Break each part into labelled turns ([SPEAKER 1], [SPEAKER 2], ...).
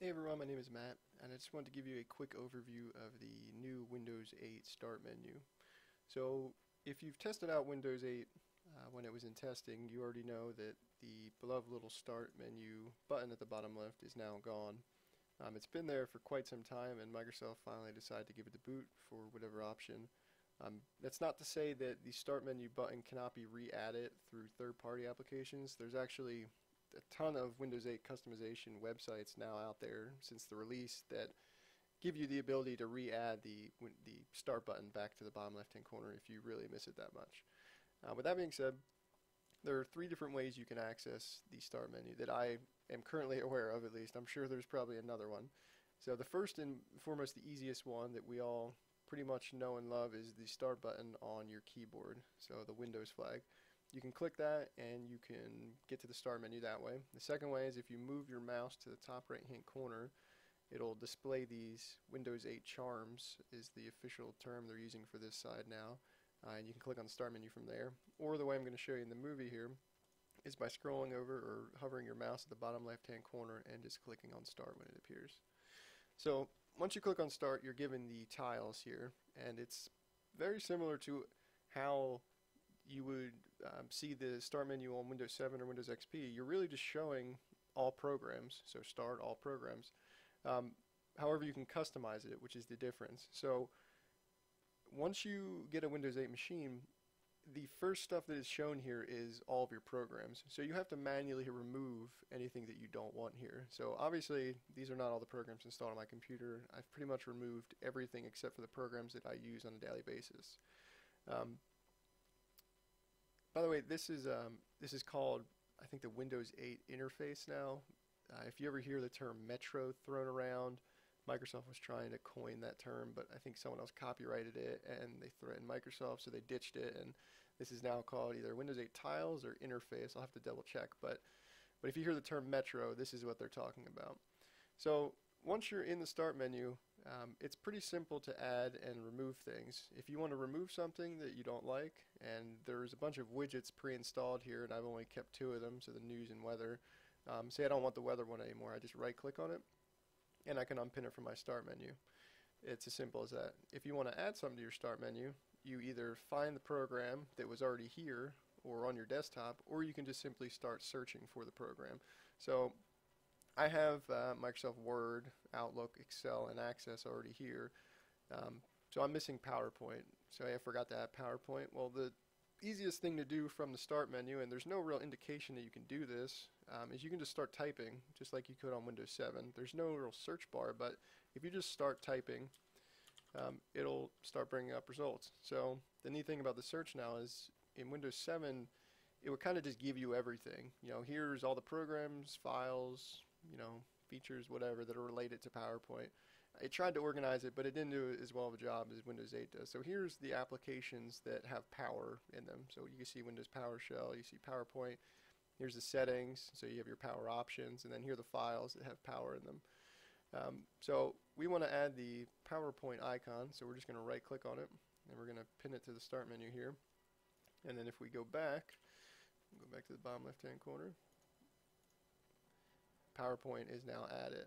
[SPEAKER 1] Hey everyone, my name is Matt, and I just wanted to give you a quick overview of the new Windows 8 Start menu. So, if you've tested out Windows 8 when it was in testing, you already know that the beloved little Start menu button at the bottom left is now gone. It's been there for quite some time, and Microsoft finally decided to give it the boot for whatever option. That's not to say that the Start menu button cannot be re-added through third-party applications. There's actually a ton of Windows 8 customization websites now out there since the release that give you the ability to re-add the start button back to the bottom left-hand corner if you really miss it that much. With that being said, there are three different ways you can access the start menu that I am currently aware of, at least. I'm sure there's probably another one. So the first and foremost, the easiest one that we all pretty much know and love is the start button on your keyboard, so the Windows flag. You can click that and you can get to the start menu that way. The second way is if you move your mouse to the top right hand corner, it'll display these Windows 8 charms is the official term they're using for this side now, and you can click on the start menu from there. Or the way I'm going to show you in the movie here is by scrolling over or hovering your mouse at the bottom left hand corner and just clicking on start when it appears. So once you click on start, you're given the tiles here, and it's very similar to how you would see the start menu on Windows 7 or Windows XP. You're really just showing all programs, so start all programs. However, you can customize it, which is the difference. So once you get a Windows 8 machine, the first stuff that is shown here is all of your programs. So you have to manually remove anything that you don't want here. So obviously, these are not all the programs installed on my computer. I've pretty much removed everything except for the programs that I use on a daily basis. By the way, this is called, I think, the Windows 8 interface now. If you ever hear the term Metro thrown around, Microsoft was trying to coin that term, but I think someone else copyrighted it and they threatened Microsoft, so they ditched it, and this is now called either Windows 8 Tiles or Interface. I'll have to double check, but if you hear the term Metro, this is what they're talking about. So once you're in the start menu, it's pretty simple to add and remove things. If you want to remove something that you don't like, and there's a bunch of widgets pre-installed here, and I've only kept two of them, so the news and weather. Say I don't want the weather one anymore, I just right click on it, and I can unpin it from my start menu. It's as simple as that. If you want to add something to your start menu, you either find the program that was already here or on your desktop, or you can just simply start searching for the program. So I have Microsoft Word, Outlook, Excel, and Access already here. So I'm missing PowerPoint. So I forgot to add PowerPoint. Well, the easiest thing to do from the start menu, and there's no real indication that you can do this, is you can just start typing, just like you could on Windows 7. There's no real search bar, but if you just start typing, it'll start bringing up results. So the neat thing about the search now is in Windows 7, it would kind of just give you everything. You know, here's all the programs, files, features, whatever, that are related to PowerPoint. It tried to organize it, but it didn't do as well of a job as Windows 8 does. So here's the applications that have power in them. So you can see Windows PowerShell, you see PowerPoint. Here's the settings, so you have your power options, and then here are the files that have power in them. So we want to add the PowerPoint icon, so we're just going to right click on it, and we're going to pin it to the start menu here. And then if we go back to the bottom left hand corner, PowerPoint is now added.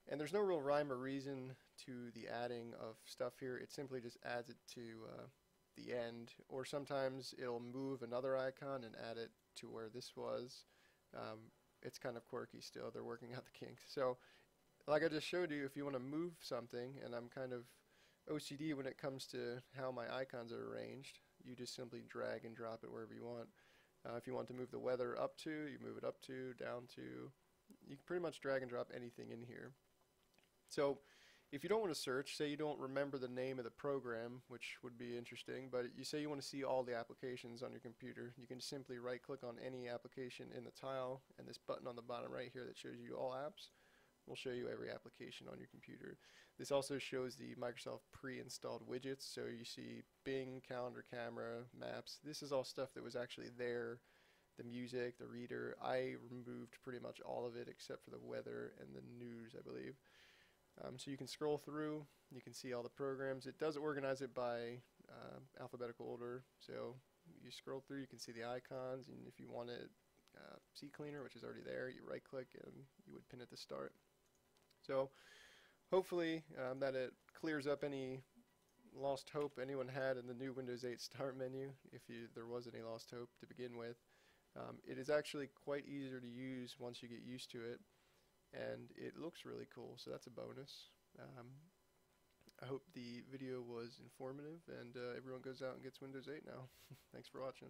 [SPEAKER 1] And there's no real rhyme or reason to the adding of stuff here. It simply just adds it to the end, or sometimes it'll move another icon and add it to where this was. It's kind of quirky still. They're working out the kinks. So like I just showed you, if you want to move something, and I'm kind of OCD when it comes to how my icons are arranged, you just simply drag and drop it wherever you want. If you want to move the weather up to, you move it up to, down to. You can pretty much drag and drop anything in here. So if you don't want to search, say you don't remember the name of the program, which would be interesting, but you say you want to see all the applications on your computer, you can simply right click on any application in the tile, and this button on the bottom right here that shows you all apps will show you every application on your computer. This also shows the Microsoft pre-installed widgets, so you see Bing, calendar, camera, maps. This is all stuff that was actually there. The music, the reader. I removed pretty much all of it except for the weather and the news, I believe. So you can scroll through, you can see all the programs. It does organize it by alphabetical order, so you scroll through, you can see the icons, and if you wanted Seat Cleaner, which is already there, you right click and you would pin it to start. So hopefully that it clears up any lost hope anyone had in the new Windows 8 Start menu, if there was any lost hope to begin with. It is actually quite easier to use once you get used to it, and it looks really cool, so that's a bonus. I hope the video was informative, and everyone goes out and gets Windows 8 now. Thanks for watching.